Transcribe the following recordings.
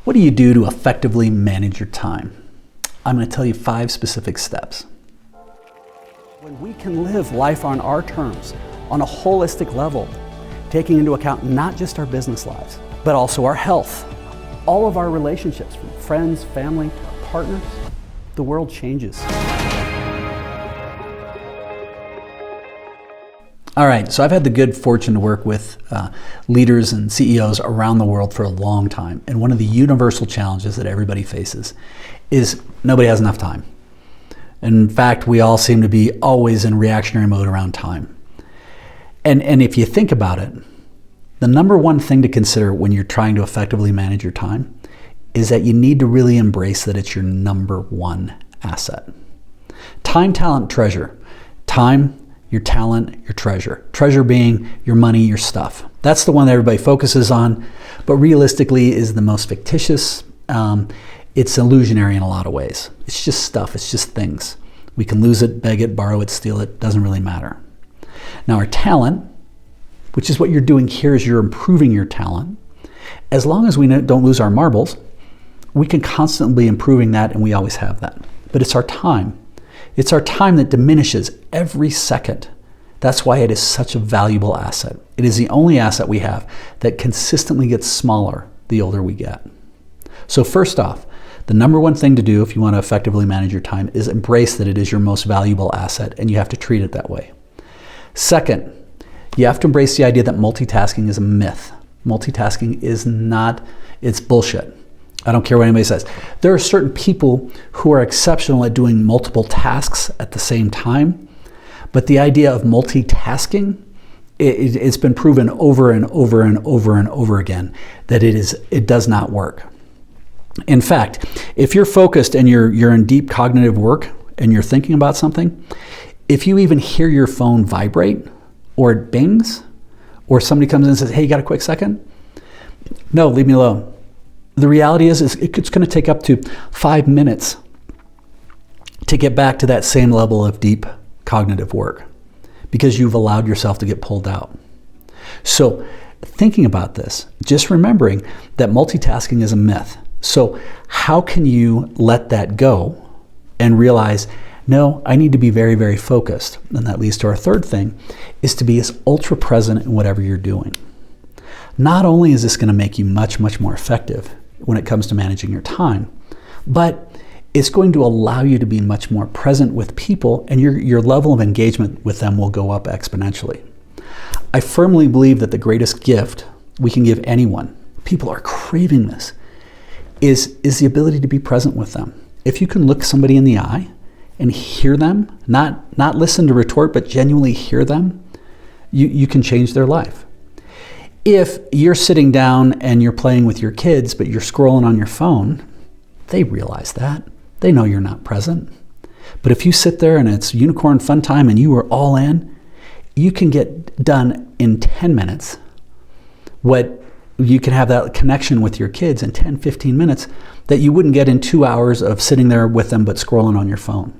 What do you do to effectively manage your time? I'm going to tell you 5 specific steps. When we can live life on our terms, on a holistic level, taking into account not just our business lives, but also our health, all of our relationships, from friends, family, partners, the world changes. All right, so I've had the good fortune to work with leaders and CEOs around the world for a long time. And one of the universal challenges that everybody faces is nobody has enough time. In fact, we all seem to be always in reactionary mode around time. And if you think about it, the number one thing to consider when you're trying to effectively manage your time is that you need to really embrace that it's your number one asset. Time, talent, treasure. Time, your talent, your treasure. Treasure being your money, your stuff. That's the one that everybody focuses on, but realistically is the most fictitious. It's illusionary in a lot of ways. It's just stuff, it's just things. We can lose it, beg it, borrow it, steal it, doesn't really matter. Now our talent, which is what you're doing here is you're improving your talent. As long as we don't lose our marbles, we can constantly be improving that, and we always have that. But it's our time. It's our time that diminishes every second. That's why it is such a valuable asset. It is the only asset we have that consistently gets smaller the older we get. So first off, the number one thing to do if you want to effectively manage your time is embrace that it is your most valuable asset, and you have to treat it that way. Second, you have to embrace the idea that multitasking is a myth. Multitasking is not, it's bullshit. I don't care what anybody says. There are certain people who are exceptional at doing multiple tasks at the same time, but the idea of multitasking, it's been proven over and over and over and over again that it does not work. In fact, if you're focused and you're in deep cognitive work and you're thinking about something, if you even hear your phone vibrate or it bings or somebody comes in and says, hey, you got a quick second? No, leave me alone. The reality is it's going to take up to 5 minutes to get back to that same level of deep cognitive work because you've allowed yourself to get pulled out. So thinking about this, just remembering that multitasking is a myth. So how can you let that go and realize, no, I need to be very, very focused. And that leads to our third thing, is to be as ultra present in whatever you're doing. Not only is this going to make you much, much more effective when it comes to managing your time, but it's going to allow you to be much more present with people, and your level of engagement with them will go up exponentially. I firmly believe that the greatest gift we can give anyone, people are craving this, is the ability to be present with them. If you can look somebody in the eye and hear them, not listen to retort, but genuinely hear them, you can change their life. If you're sitting down and you're playing with your kids, but you're scrolling on your phone, they realize that. They know you're not present. But if you sit there and it's unicorn fun time and you are all in, you can get done in 10 minutes what you can have that connection with your kids in 10, 15 minutes that you wouldn't get in 2 hours of sitting there with them but scrolling on your phone.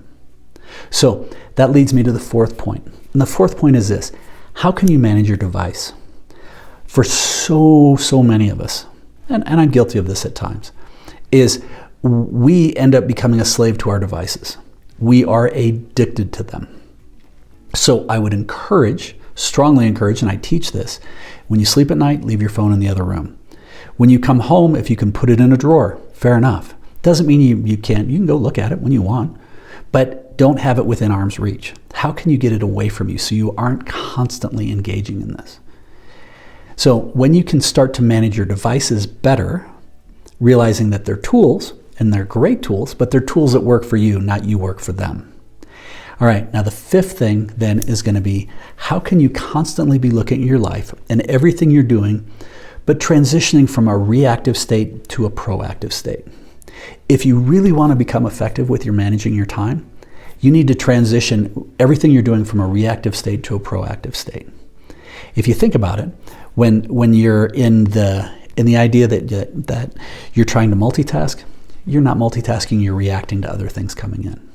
So that leads me to the fourth point. And the fourth point is this: how can you manage your device? For so many of us, and I'm guilty of this at times, is we end up becoming a slave to our devices. We are addicted to them. So I would strongly encourage, and I teach this, when you sleep at night, leave your phone in the other room. When you come home, if you can put it in a drawer, fair enough. Doesn't mean you can't. You can go look at it when you want, but don't have it within arm's reach. How can you get it away from you so you aren't constantly engaging in this? So when you can start to manage your devices better, realizing that they're tools, and they're great tools, but they're tools that work for you, not you work for them. All right, now the fifth thing then is going to be, how can you constantly be looking at your life and everything you're doing, but transitioning from a reactive state to a proactive state? If you really want to become effective with your managing your time, you need to transition everything you're doing from a reactive state to a proactive state. If you think about it, when you're in the idea that you're trying to multitask, you're not multitasking, you're reacting to other things coming in.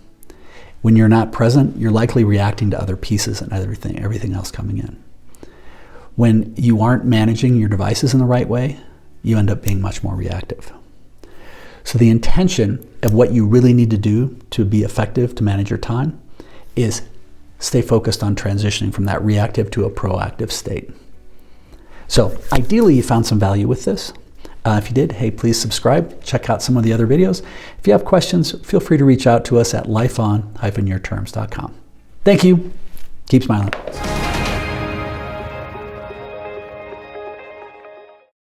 When you're not present, you're likely reacting to other pieces and everything else coming in. When you aren't managing your devices in the right way, you end up being much more reactive. So the intention of what you really need to do to be effective, to manage your time, is stay focused on transitioning from that reactive to a proactive state. So ideally you found some value with this. If you did, hey, please subscribe. Check out some of the other videos. If you have questions, feel free to reach out to us at lifeon-yourterms.com. Thank you. Keep smiling.